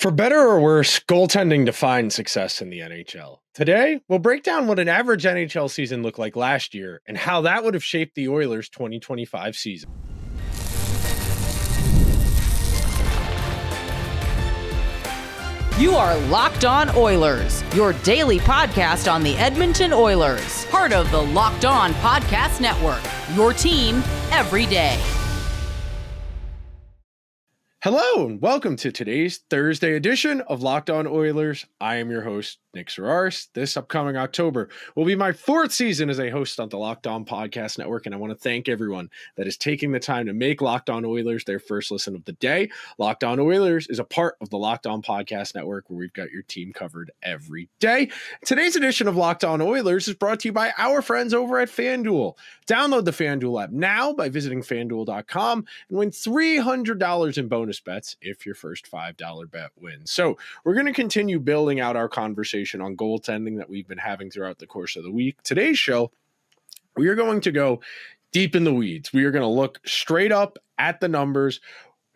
For better or worse, goaltending defines success in the NHL. Today, we'll break down what an average NHL season looked like last year and how that would have shaped the Oilers' 2025 season. You are Locked On Oilers, your daily podcast on the Edmonton Oilers, part of the Locked On Podcast Network, your team every day. Hello, and welcome to today's Thursday edition of Locked On Oilers. I am your host, Nick Zararis. This upcoming October will be my fourth season as a host on the Locked On Podcast Network, and I want to thank everyone that is taking the time to make Locked On Oilers their first listen of the day. Locked On Oilers is a part of the Locked On Podcast Network where we've got your team covered every day. Today's edition of Locked On Oilers is brought to you by our friends over at FanDuel. Download the FanDuel app now by visiting FanDuel.com and win $300 in bonus bets if your first $5 bet wins. So we're going to continue building out our conversation on goaltending that we've been having throughout the course of the week. Today's show, we are going to go deep in the weeds. We are going to look straight up at the numbers,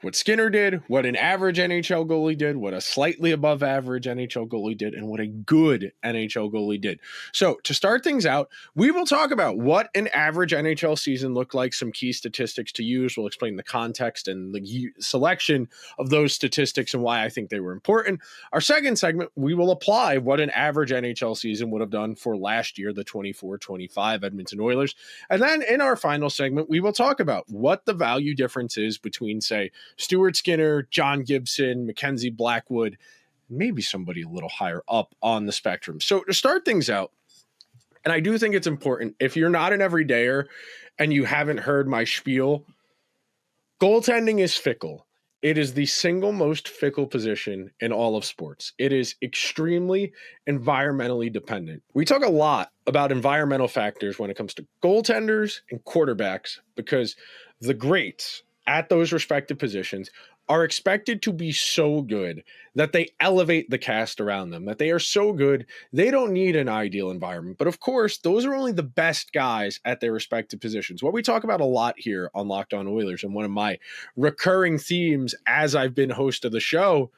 what Skinner did, what an average NHL goalie did, what a slightly above average NHL goalie did, and what a good NHL goalie did. So to start things out, we will talk about what an average NHL season looked like, some key statistics to use. We'll explain the context and the selection of those statistics and why I think they were important. Our second segment, we will apply what an average NHL season would have done for last year, the 24-25 Edmonton Oilers. And then in our final segment, we will talk about what the value difference is between, say, Stuart Skinner, John Gibson, Mackenzie Blackwood, maybe somebody a little higher up on the spectrum. So to start things out, and I do think it's important, if you're not an everydayer and you haven't heard my spiel, goaltending is fickle. It is the single most fickle position in all of sports. It is extremely environmentally dependent. We talk a lot about environmental factors when it comes to goaltenders and quarterbacks because the greats at those respective positions are expected to be so good that they elevate the cast around them, that they are so good, they don't need an ideal environment. But of course, those are only the best guys at their respective positions. What we talk about a lot here on Locked On Oilers, and one of my recurring themes as I've been host of the show,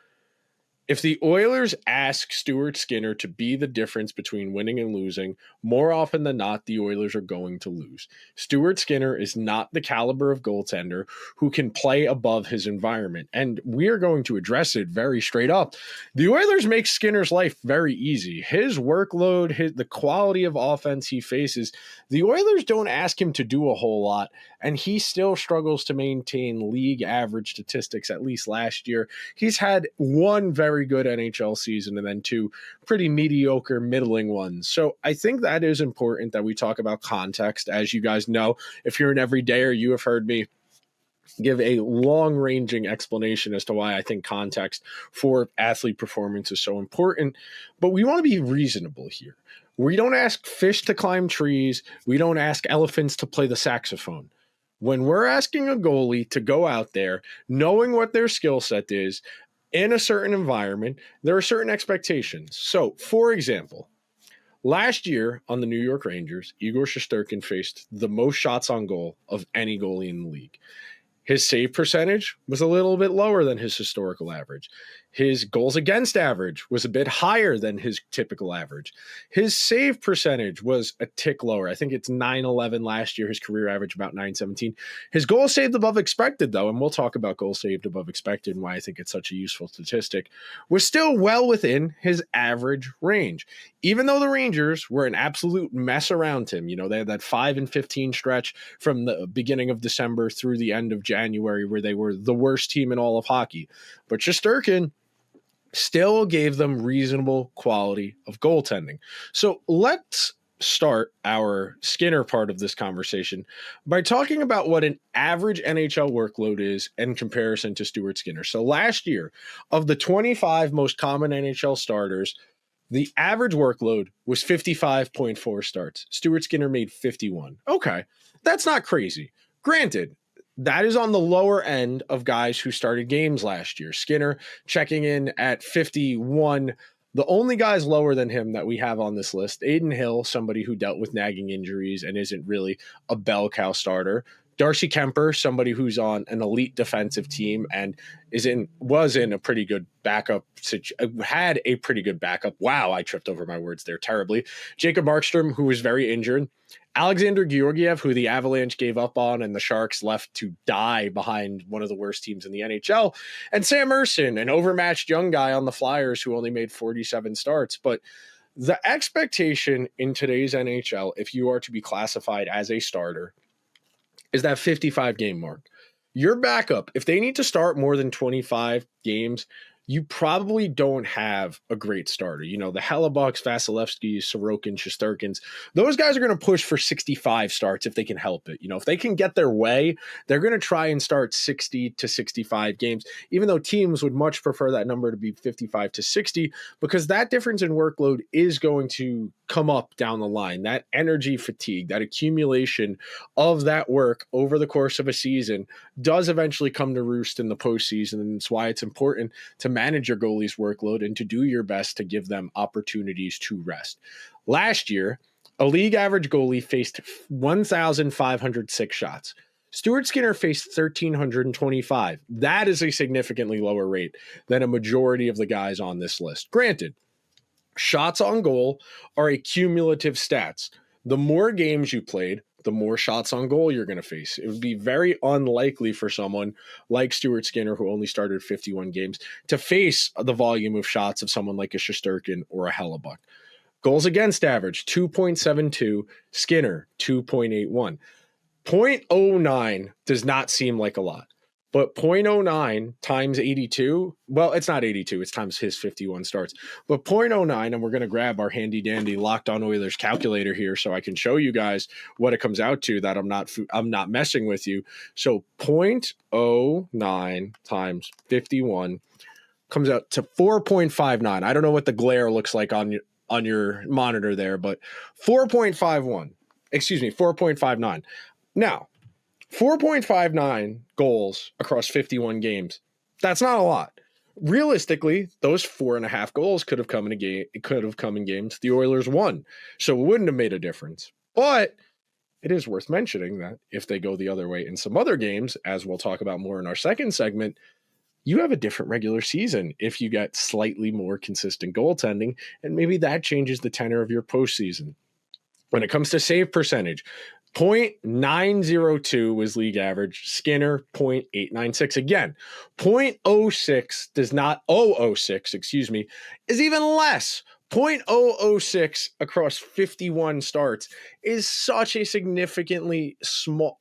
if the Oilers ask Stuart Skinner to be the difference between winning and losing, more often than not, the Oilers are going to lose. Stuart Skinner is not the caliber of goaltender who can play above his environment, and we are going to address it very straight up. The Oilers make Skinner's life very easy. His workload, the quality of offense he faces, the Oilers don't ask him to do a whole lot, and he still struggles to maintain league average statistics, at least last year. He's had one very good NHL season and then two pretty mediocre middling ones. So I think that is important that we talk about context. As you guys know, if you're an everydayer, you have heard me give a long-ranging explanation as to why I think context for athlete performance is so important. But we want to be reasonable here. We don't ask fish to climb trees. We don't ask elephants to play the saxophone. When we're asking a goalie to go out there, knowing what their skill set is, in a certain environment, there are certain expectations. So, for example, last year on the New York Rangers, Igor Shesterkin faced the most shots on goal of any goalie in the league. His save percentage was a little bit lower than his historical average. His goals against average was a bit higher than his typical average. His save percentage was a tick lower. I think it's .911 last year. His career average about .917. His goals saved above expected, though, and we'll talk about goals saved above expected and why I think it's such a useful statistic, was still well within his average range. Even though the Rangers were an absolute mess around him, they had that 5-15 stretch from the beginning of December through the end of January where they were the worst team in all of hockey. But Shesterkin still gave them reasonable quality of goaltending. So let's start our Skinner part of this conversation by talking about what an average NHL workload is in comparison to Stuart Skinner. So last year, of the 25 most common NHL starters, the average workload was 55.4 starts. Stuart Skinner made 51. Okay, that's not crazy. Granted, that is on the lower end of guys who started games last year. Skinner checking in at 51. The only guys lower than him that we have on this list, Adin Hill, somebody who dealt with nagging injuries and isn't really a bell cow starter. Darcy Kemper, somebody who's on an elite defensive team and was in a pretty good backup, had a pretty good backup. Wow, I tripped over my words there terribly. Jacob Markstrom, who was very injured. Alexander Georgiev, who the Avalanche gave up on and the Sharks left to die behind one of the worst teams in the NHL. And Sam Ersson, an overmatched young guy on the Flyers who only made 47 starts. But the expectation in today's NHL, if you are to be classified as a starter, is that 55 game mark. Your backup, if they need to start more than 25 games, you probably don't have a great starter. You know, the Hellebucks, Vasilevskis, Sorokin, Shesterkins, those guys are going to push for 65 starts if they can help it. You know, if they can get their way, they're going to try and start 60 to 65 games, even though teams would much prefer that number to be 55 to 60, because that difference in workload is going to come up down the line. That energy fatigue, that accumulation of that work over the course of a season does eventually come to roost in the postseason. And it's why it's important to manage your goalie's workload and to do your best to give them opportunities to rest. Last year, a league average goalie faced 1,506 shots. Stuart Skinner faced 1,325. That is a significantly lower rate than a majority of the guys on this list. Granted, shots on goal are a cumulative stats. The more games you played, the more shots on goal you're going to face. It would be very unlikely for someone like Stuart Skinner, who only started 51 games, to face the volume of shots of someone like a Shesterkin or a Hellebuck. Goals against average, 2.72. Skinner, 2.81. 0.09 does not seem like a lot. But 0.09 times 82, well, it's not 82, it's times his 51 starts. But 0.09, and we're going to grab our handy dandy Locked On Oilers calculator here so I can show you guys what it comes out to, that I'm not messing with you. So 0.09 times 51 comes out to 4.59. I don't know what the glare looks like on your monitor there, but 4.59. Now, 4.59 goals across 51 games. That's not a lot. Realistically, those 4.5 goals could have come in games the Oilers won. So it wouldn't have made a difference. But it is worth mentioning that if they go the other way in some other games, as we'll talk about more in our second segment, you have a different regular season if you get slightly more consistent goaltending, and maybe that changes the tenor of your postseason. When it comes to save percentage, 0.902 was league average. Skinner, 0.896. Again, 0.06 does not, 006, excuse me, is even less. 0.006 across 51 starts is such an insignificantly small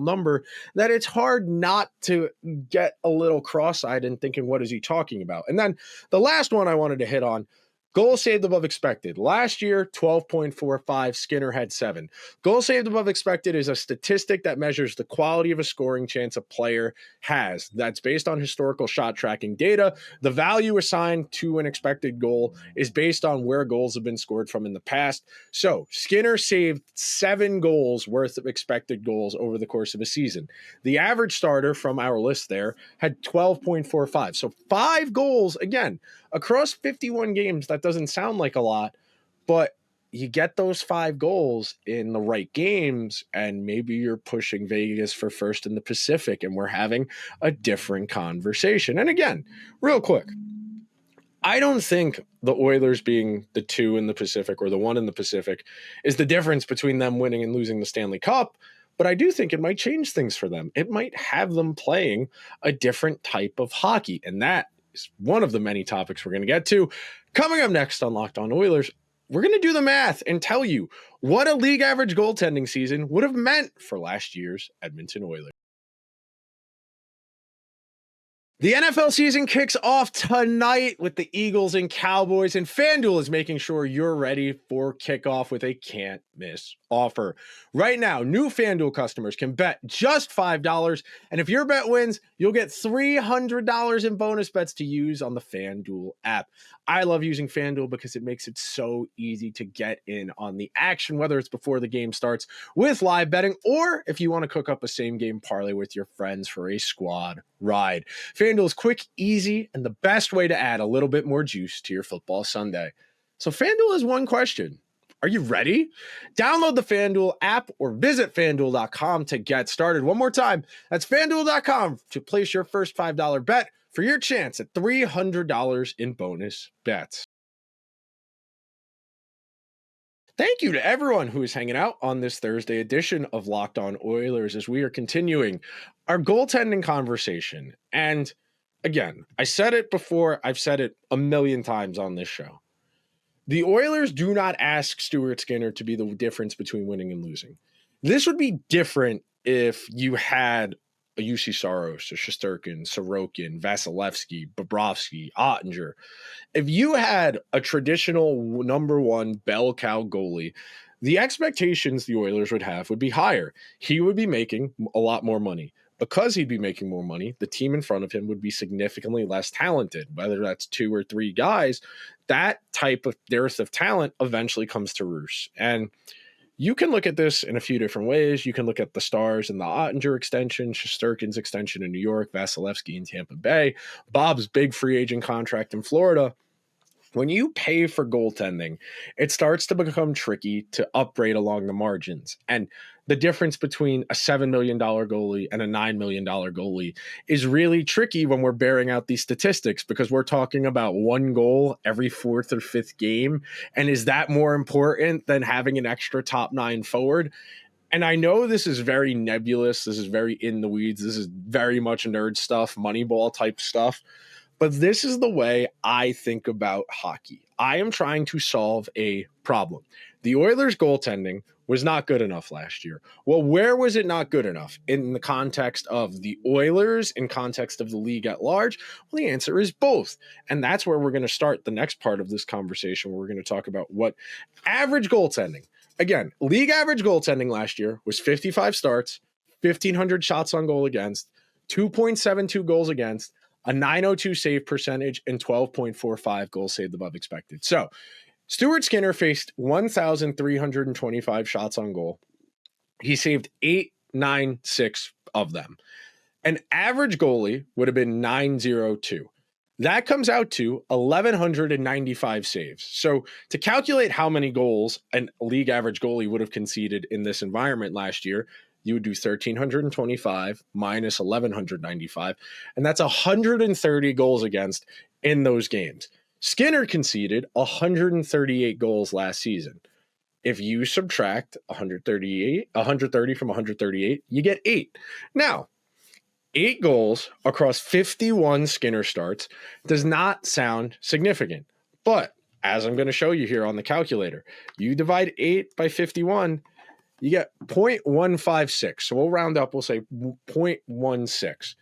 number that it's hard not to get a little cross-eyed and thinking, what is he talking about? And then the last one I wanted to hit on, goals saved above expected. Last year, 12.45. Skinner had 7. Goals saved above expected is a statistic that measures the quality of a scoring chance a player has. That's based on historical shot tracking data. The value assigned to an expected goal is based on where goals have been scored from in the past. So Skinner saved 7 goals worth of expected goals over the course of a season. The average starter from our list there had 12.45. So 5 goals, again, across 51 games. That doesn't sound like a lot, but you get those 5 goals in the right games, and maybe you're pushing Vegas for first in the Pacific, and we're having a different conversation. And again, real quick, I don't think the Oilers being the 2 in the Pacific or the 1 in the Pacific is the difference between them winning and losing the Stanley Cup, but I do think it might change things for them. It might have them playing a different type of hockey, and that is one of the many topics we're going to get to. Coming up next on Locked On Oilers, we're going to do the math and tell you what a league average goaltending season would have meant for last year's Edmonton Oilers. The NFL season kicks off tonight with the Eagles and Cowboys, and FanDuel is making sure you're ready for kickoff with a can't-miss offer. Right now, new FanDuel customers can bet just $5, and if your bet wins, you'll get $300 in bonus bets to use on the FanDuel app. I love using FanDuel because it makes it so easy to get in on the action, whether it's before the game starts with live betting, or if you want to cook up a same-game parlay with your friends for a squad ride. FanDuel is quick, easy, and the best way to add a little bit more juice to your football Sunday. So FanDuel has one question. Are you ready? Download the FanDuel app or visit FanDuel.com to get started. One more time, that's FanDuel.com to place your first $5 bet for your chance at $300 in bonus bets. Thank you to everyone who is hanging out on this Thursday edition of Locked On Oilers as we are continuing our goaltending conversation. And again, I said it before, I've said it a million times on this show. The Oilers do not ask Stuart Skinner to be the difference between winning and losing. This would be different if you had a UC Saros, a Shesterkin, Sorokin, Vasilevsky, Bobrovsky, Ottinger. If you had a traditional number one bell cow goalie, the expectations the Oilers would have would be higher. He would be making a lot more money. Because he'd be making more money, the team in front of him would be significantly less talented. Whether that's 2 or 3 guys, that type of dearth of talent eventually comes to roost. And you can look at this in a few different ways. You can look at the Stars and the Ottinger extension, Shesterkin's extension in New York, Vasilevsky in Tampa Bay, Bob's big free agent contract in Florida. When you pay for goaltending, it starts to become tricky to upgrade along the margins. And the difference between a $7 million goalie and a $9 million goalie is really tricky when we're bearing out these statistics, because we're talking about 1 goal every 4th or 5th game. And is that more important than having an extra top 9 forward? And I know this is very nebulous. This is very in the weeds. This is very much nerd stuff, Moneyball type stuff. But this is the way I think about hockey. I am trying to solve a problem. The Oilers' goaltending was not good enough last year. Well, where was it not good enough? In the context of the Oilers, in context of the league at large? Well, the answer is both. And that's where we're going to start the next part of this conversation, where we're going to talk about what average goaltending. Again, league average goaltending last year was 55 starts, 1,500 shots on goal against, 2.72 goals against, a .902 save percentage, and 12.45 goals saved above expected. So Stuart Skinner faced 1,325 shots on goal. He saved 896 of them. An average goalie would have been 902. That comes out to 1,195 saves. So to calculate how many goals a league average goalie would have conceded in this environment last year, you would do 1,325 minus 1,195, and that's 130 goals against in those games. Skinner conceded 138 goals last season. If you subtract 130 from 138, you get 8. Now, 8 goals across 51 Skinner starts does not sound significant, but as I'm going to show you here on the calculator, you divide 8 by 51, you get 0.156. So we'll round up, we'll say 0.16.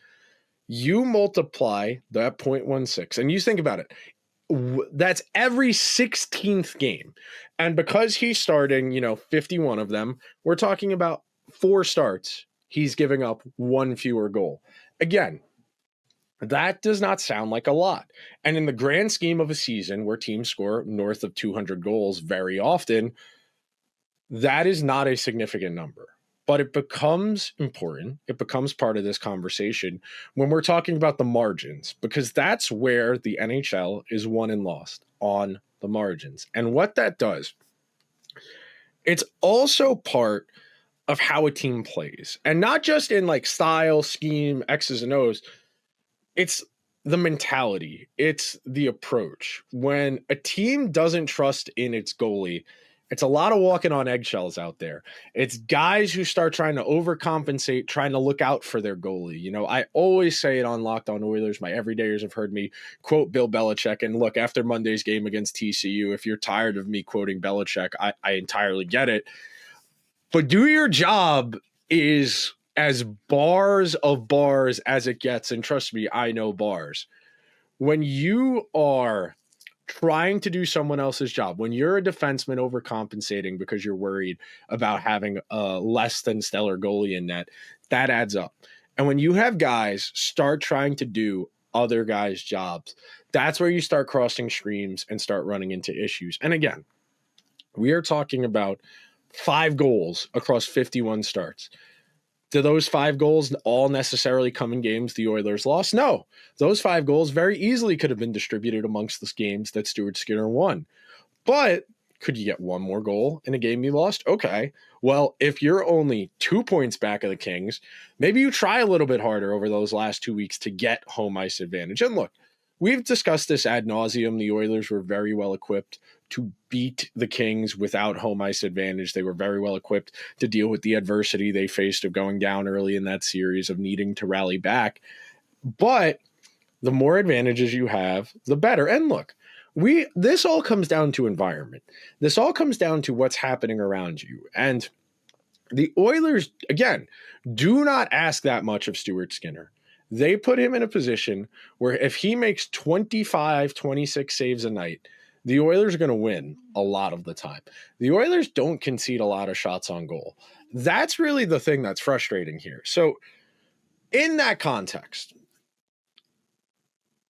You multiply that 0.16, and you think about it. That's every 16th game. And because he's starting, 51 of them, we're talking about 4 starts. He's giving up 1 fewer goal. Again, that does not sound like a lot. And in the grand scheme of a season where teams score north of 200 goals very often, that is not a significant number. But it becomes important. It becomes part of this conversation when we're talking about the margins, because that's where the NHL is won and lost, on the margins. And what that does, it's also part of how a team plays, and not just in like style, scheme, X's and O's. It's the mentality. It's the approach. When a team doesn't trust in its goalie, it's a lot of walking on eggshells out there. It's guys who start trying to overcompensate, trying to look out for their goalie. I always say it on Locked On Oilers. My everydayers have heard me quote Bill Belichick. And look, after Monday's game against TCU, if you're tired of me quoting Belichick, I entirely get it. But do your job is as bars of bars as it gets. And trust me, I know bars. When you are trying to do someone else's job, when you're a defenseman overcompensating because you're worried about having a less than stellar goalie in net, that adds up. And when you have guys start trying to do other guys' jobs, that's where you start crossing streams and start running into issues. And again, we are talking about 5 goals across 51 starts. Do those 5 goals all necessarily come in games the Oilers lost? No. Those 5 goals very easily could have been distributed amongst the games that Stuart Skinner won. But Could you get one more goal in a game you lost? Okay. Well, if you're only 2 points back of the Kings, maybe you try a little bit harder over those last 2 weeks to get home ice advantage. And look, we've discussed this ad nauseum. The Oilers were very well equipped to beat the Kings without home ice advantage. They were very well equipped to deal with the adversity they faced of going down early in that series, of needing to rally back. But the more advantages you have, the better. And look, this all comes down to environment. This all comes down to what's happening around you. And the Oilers, again, do not ask that much of Stuart Skinner. They put him in a position where if he makes 25, 26 saves a night, the Oilers are going to win a lot of the time. The Oilers don't concede a lot of shots on goal. That's really the thing that's frustrating here. So in that context,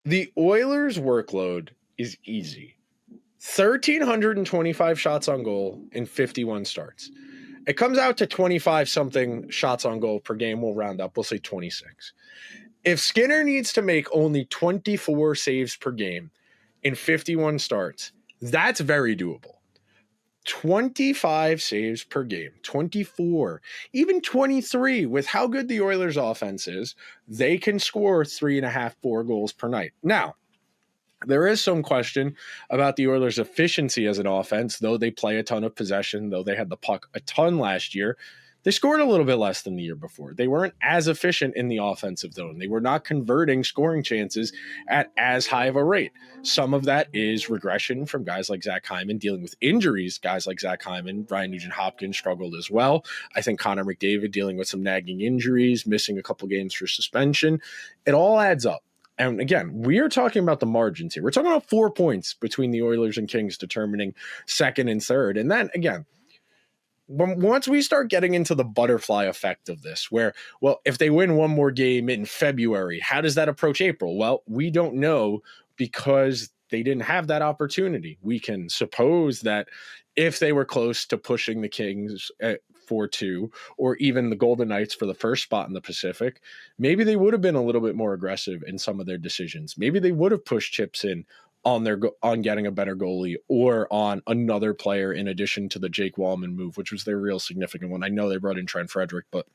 the Oilers' workload is easy. 1,325 shots on goal in 51 starts. It comes out to 25-something shots on goal per game. We'll round up. We'll say 26. If Skinner needs to make only 24 saves per game in 51 starts, that's very doable. 25 saves per game, 24, even 23. With how good the Oilers' offense is, they can score 3.5, 4 goals per night. Now, there is some question about the Oilers' efficiency as an offense, though they play a ton of possession, though they had the puck a ton last year. They scored a little bit less than the year before. They weren't as efficient in the offensive zone. They were not converting scoring chances at as high of a rate. Some of that is regression from guys like Zach Hyman dealing with injuries. Guys like Zach Hyman, Ryan Nugent-Hopkins struggled as well. I think Connor McDavid dealing with some nagging injuries, missing a couple games for suspension. It all adds up. And again, we are talking about the margins here. We're talking about 4 points between the Oilers and Kings determining second and third. And then again, once we start getting into the butterfly effect of this, where, well, if they win one more game in February, how does that approach April? Well, we don't know because they didn't have that opportunity. We can suppose that if they were close to pushing the Kings at 4-2, or even the Golden Knights for the first spot in the Pacific, maybe they would have been a little bit more aggressive in some of their decisions. Maybe they would have pushed chips in on getting a better goalie or on another player in addition to the Jake Wallman move, which was their real significant one. I know they brought in Trent Frederick, but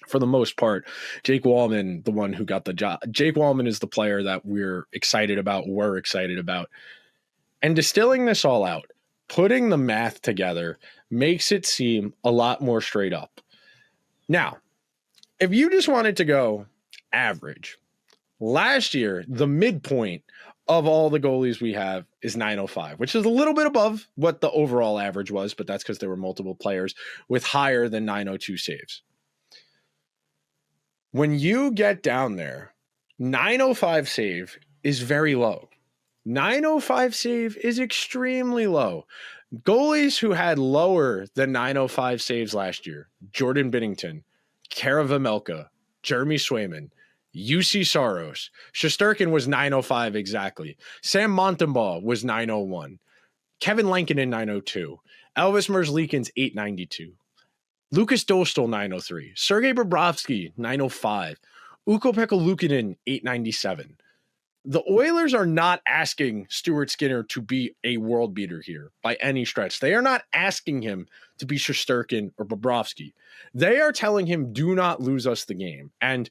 for the most part, Jake Wallman, the one who got the job. Jake Wallman is the player that we're excited about. And distilling this all out, putting the math together makes it seem a lot more straight up. Now, if you just wanted to go average, last year, the midpoint of all the goalies we have is 905, which is a little bit above what the overall average was, but that's because there were multiple players with higher than 902 saves. When you get down there, 905 save is very low. 905 save is extremely low. Goalies who had lower than 905 saves last year, Jordan Binnington, Kara Vejmelka, Jeremy Swayman, UC Saros. Shesterkin was 905 exactly. Sam Montembaugh was 901. Kevin Lankinen 902. Elvis Merzlikins 892. Lucas Dostal 903. Sergei Bobrovsky 905. Ukko-Pekka Luukkonen 897. The Oilers are not asking Stuart Skinner to be a world beater here by any stretch. They are not asking him to be Shesterkin or Bobrovsky. They are telling him, do not lose us the game. And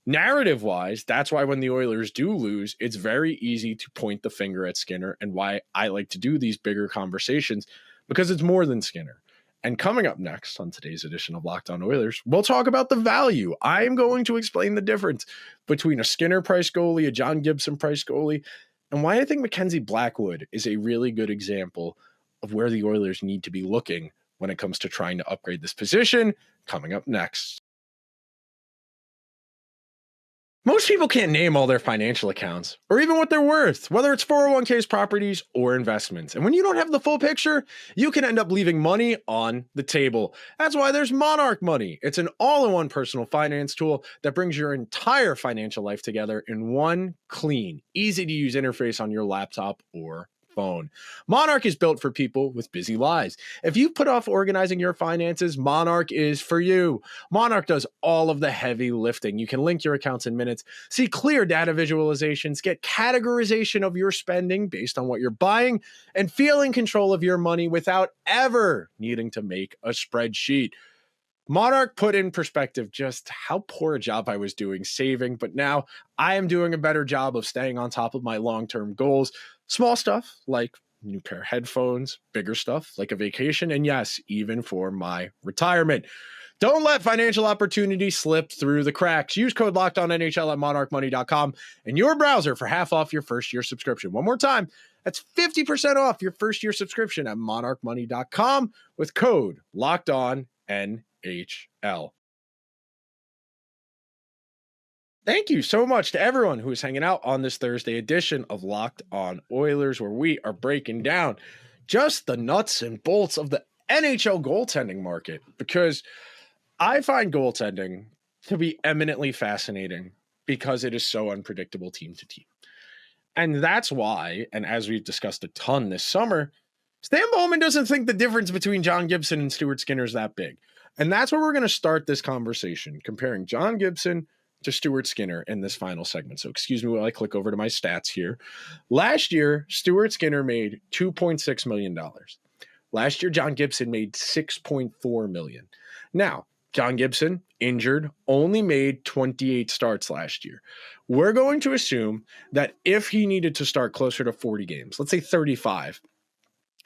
narrative-wise, that's why when the Oilers do lose, it's very easy to point the finger at Skinner, and why I like to do these bigger conversations, because it's more than Skinner. And coming up next on today's edition of Locked On Oilers, we'll talk about the value. I am going to explain the difference between a Skinner price goalie, a John Gibson price goalie, and why I think Mackenzie Blackwood is a really good example of where the Oilers need to be looking when it comes to trying to upgrade this position. Coming up next. Most people can't name all their financial accounts or even what they're worth, whether it's 401ks, properties, or investments. And when you don't have the full picture, you can end up leaving money on the table. That's why there's Monarch Money. It's an all-in-one personal finance tool that brings your entire financial life together in one clean, easy-to-use interface on your laptop or phone. Monarch is built for people with busy lives. If you put off organizing your finances, Monarch is for you. Monarch does all of the heavy lifting. You can link your accounts in minutes, see clear data visualizations, get categorization of your spending based on what you're buying, and feel in control of your money without ever needing to make a spreadsheet. Monarch put in perspective just how poor a job I was doing saving, but now I am doing a better job of staying on top of my long-term goals. Small stuff like new pair of headphones, bigger stuff like a vacation, and yes, even for my retirement. Don't let financial opportunity slip through the cracks. Use code LOCKEDONNHL at monarchmoney.com and your browser for half off your first year subscription. One more time, that's 50% off your first year subscription at monarchmoney.com with code LOCKEDONNHL. Thank you so much to everyone who is hanging out on this Thursday edition of Locked On Oilers, where we are breaking down just the nuts and bolts of the NHL goaltending market, because I find goaltending to be eminently fascinating because it is so unpredictable team to team. And that's why, and as we've discussed a ton this summer, Stan Bowman doesn't think the difference between John Gibson and Stuart Skinner is that big. And that's where we're going to start this conversation, comparing John Gibson to Stuart Skinner in this final segment. So excuse me while I click over to my stats here. Last year, Stuart Skinner made $2.6 million. Last year, John Gibson made $6.4 million. Now, John Gibson, injured, only made 28 starts last year. We're going to assume that if he needed to start closer to 40 games, let's say 35,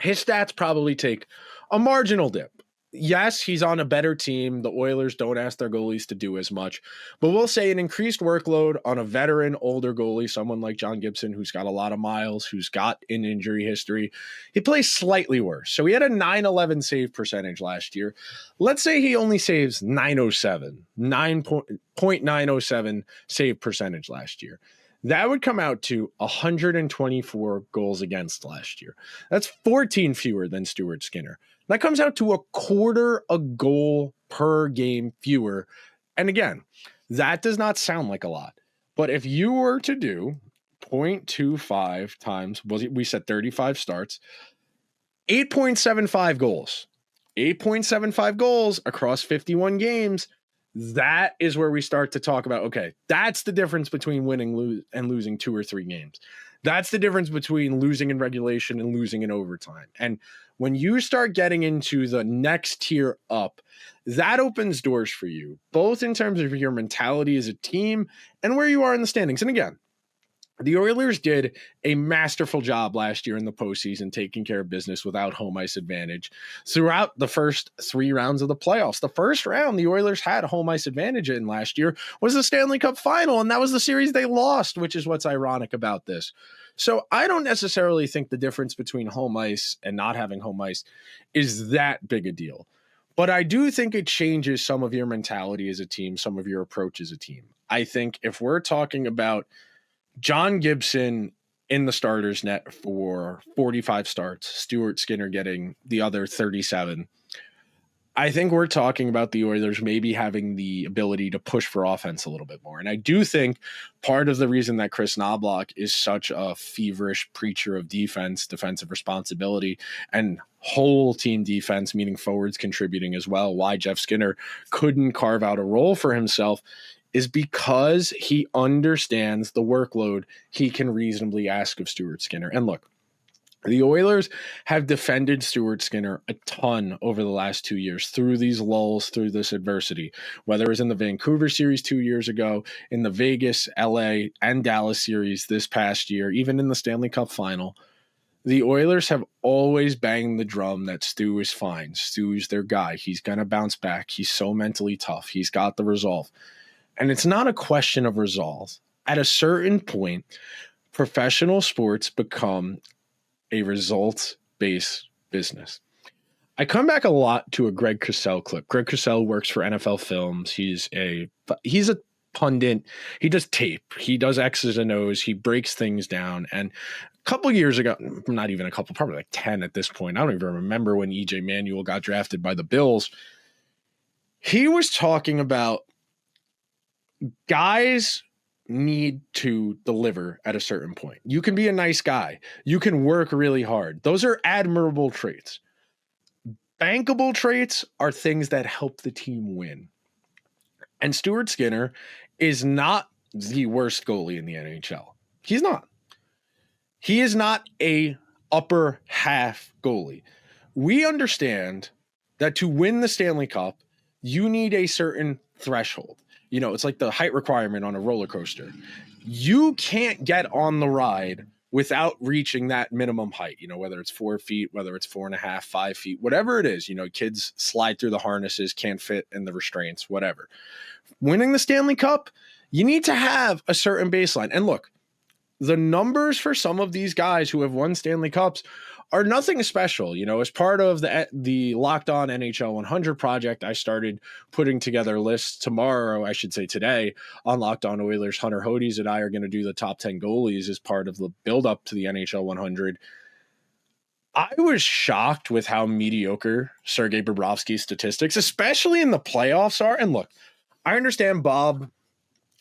his stats probably take a marginal dip. Yes, he's on a better team. The Oilers don't ask their goalies to do as much, but we'll say an increased workload on a veteran, older goalie, someone like John Gibson, who's got a lot of miles, who's got an injury history. He plays slightly worse. So he had a .911 save percentage last year. Let's say he only saves .907 save percentage last year. That would come out to 124 goals against last year. That's 14 fewer than Stuart Skinner. That comes out to a quarter a goal per game fewer. And again, that does not sound like a lot. But if you were to do 0.25 times, we said 35 starts, 8.75 goals. 8.75 goals across 51 games. That is where we start to talk about, okay, that's the difference between winning and losing 2 or 3 games. That's the difference between losing in regulation and losing in overtime. And when you start getting into the next tier up, that opens doors for you, both in terms of your mentality as a team and where you are in the standings. And again, the Oilers did a masterful job last year in the postseason, taking care of business without home ice advantage throughout the first 3 rounds of the playoffs. The first round the Oilers had home ice advantage in last year was the Stanley Cup final, and that was the series they lost, which is what's ironic about this. So I don't necessarily think the difference between home ice and not having home ice is that big a deal. But I do think it changes some of your mentality as a team, some of your approach as a team. I think if we're talking about John Gibson in the starters net for 45 starts, Stuart Skinner getting the other 37, I think we're talking about the Oilers maybe having the ability to push for offense a little bit more. And I do think part of the reason that Chris Knobloch is such a feverish preacher of defense, defensive responsibility, and whole team defense, meaning forwards contributing as well, why Jeff Skinner couldn't carve out a role for himself, is because he understands the workload he can reasonably ask of Stuart Skinner. And look, the Oilers have defended Stuart Skinner a ton over the last 2 years through these lulls, through this adversity, whether it was in the Vancouver series 2 years ago, in the Vegas, LA, and Dallas series this past year, even in the Stanley Cup final. The Oilers have always banged the drum that Stu is fine. Stu's their guy. He's going to bounce back. He's so mentally tough. He's got the resolve. And it's not a question of resolve. At a certain point, professional sports become a results-based business. I come back a lot to a Greg Cosell clip. Greg Cosell works for NFL Films. He's a pundit. He does tape. He does X's and O's. He breaks things down. And a couple years ago, not even a couple, probably like 10 at this point, I don't even remember when EJ Manuel got drafted by the Bills. He was talking about guys need to deliver at a certain point. You can be a nice guy. You can work really hard. Those are admirable traits. Bankable traits are things that help the team win. And Stuart Skinner is not the worst goalie in the NHL. He's not. He is not a upper half goalie. We understand that to win the Stanley Cup, you need a certain threshold. You know, it's like the height requirement on a roller coaster. You can't get on the ride without reaching that minimum height, you know, whether it's 4 feet, whether it's 4.5, 5 feet, whatever it is. You know, kids slide through the harnesses, can't fit in the restraints, whatever. Winning the Stanley Cup, you need to have a certain baseline. And look, the numbers for some of these guys who have won Stanley Cups are nothing special. You know, as part of the Locked On NHL 100 project, I started putting together lists tomorrow, I should say today, on Locked On Oilers. Hunter Hodes and I are going to do the top 10 goalies as part of the build-up to the NHL 100. I was shocked with how mediocre Sergei Bobrovsky's statistics, especially in the playoffs, are. And look, I understand Bob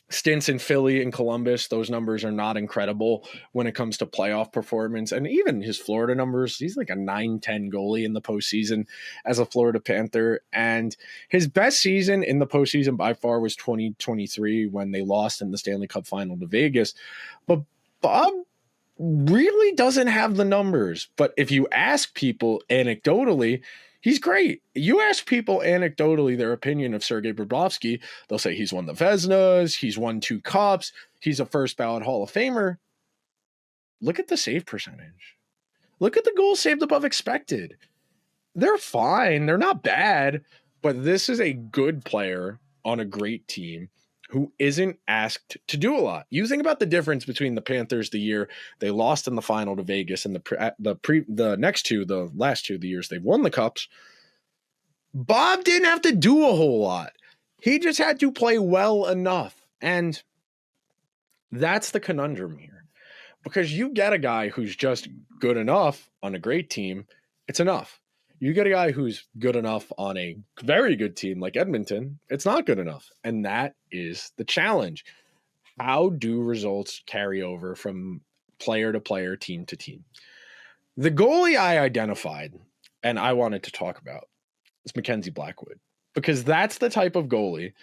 stints in Philly and Columbus. Those numbers are not incredible when it comes to playoff performance. And even his Florida numbers, he's like a 9-10 goalie in the postseason as a Florida Panther. And his best season in the postseason by far was 2023 when they lost in the Stanley Cup final to Vegas. But Bob really doesn't have the numbers. But if you ask people anecdotally, he's great. You ask people anecdotally their opinion of Sergei Bobrovsky, they'll say he's won the Vezinas, he's won 2 cups, he's a first ballot Hall of Famer. Look at the save percentage. Look at the goals saved above expected. They're fine. They're not bad, but this is a good player on a great team who isn't asked to do a lot. You think about the difference between the Panthers the year they lost in the final to Vegas and the last two of the years they've won the Cups. Bob didn't have to do a whole lot. He just had to play well enough. And that's the conundrum here. Because you get a guy who's just good enough on a great team, it's enough. You get a guy who's good enough on a very good team like Edmonton, it's not good enough. And that is the challenge. How do results carry over from player to player, team to team? The goalie I identified and I wanted to talk about is Mackenzie Blackwood, because that's the type of goalie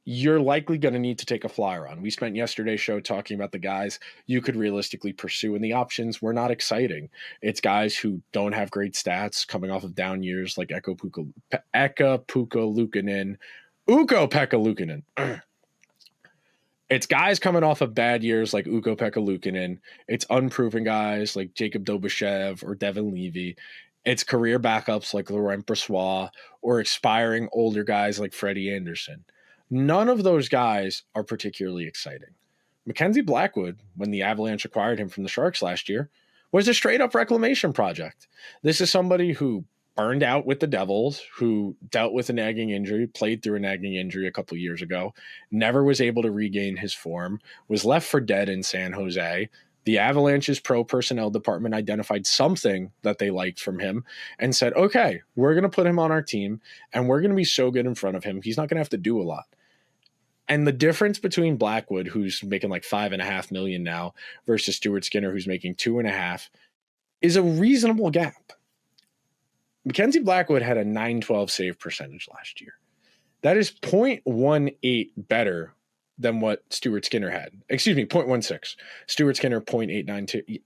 you're likely going to need to take a flyer on. We spent yesterday's show talking about the guys you could realistically pursue, and the options were not exciting. It's guys who don't have great stats coming off of down years like Ukko-Pekka Luukkonen. It's guys coming off of bad years like Ukko-Pekka Luukkonen. It's unproven guys like Jacob Dobashev or Devin Levy. It's career backups like Laurent Brossoit or expiring older guys like Freddie Anderson. None of those guys are particularly exciting. Mackenzie Blackwood, when the Avalanche acquired him from the Sharks last year, was a straight-up reclamation project. This is somebody who burned out with the Devils, who dealt with a nagging injury, played through a nagging injury a couple years ago, never was able to regain his form, was left for dead in San Jose. The Avalanche's pro personnel department identified something that they liked from him and said, okay, we're going to put him on our team and we're going to be so good in front of him. He's not going to have to do a lot. And the difference between Blackwood, who's making like $5.5 million now, versus Stuart Skinner, who's making $2.5 million, is a reasonable gap. Mackenzie Blackwood had a .912 save percentage last year. That is 0.18 better than what Stuart Skinner had. Excuse me, 0.16. Stuart Skinner, 0.892.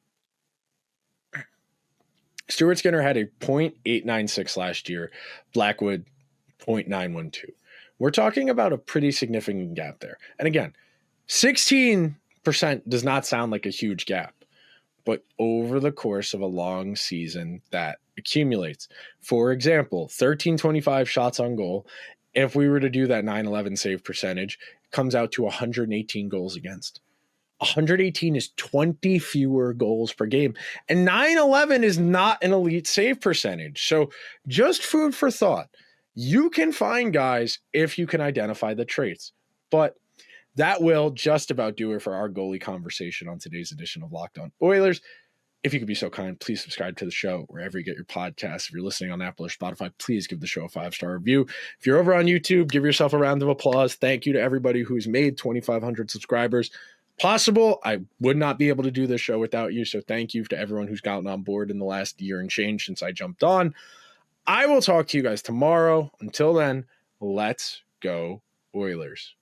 Stuart Skinner had a 0.896 last year. Blackwood, 0.912. We're talking about a pretty significant gap there. And again, 16% does not sound like a huge gap, but over the course of a long season, that accumulates. For example, 1325 shots on goal. If we were to do that .911 save percentage, comes out to 118 goals against. 118 is 20 fewer goals per game. And .911 is not an elite save percentage. So just food for thought. You can find guys if you can identify the traits. But that will just about do it for our goalie conversation on today's edition of Locked On Oilers. If you could be so kind, please subscribe to the show wherever you get your podcasts. If you're listening on Apple or Spotify, please give the show a 5-star review. If you're over on YouTube, give yourself a round of applause. Thank you to everybody who's made 2,500 subscribers. possible. I would not be able to do this show without you. So thank you to everyone who's gotten on board in the last year and change since I jumped on. I will talk to you guys tomorrow. Until then, let's go Oilers.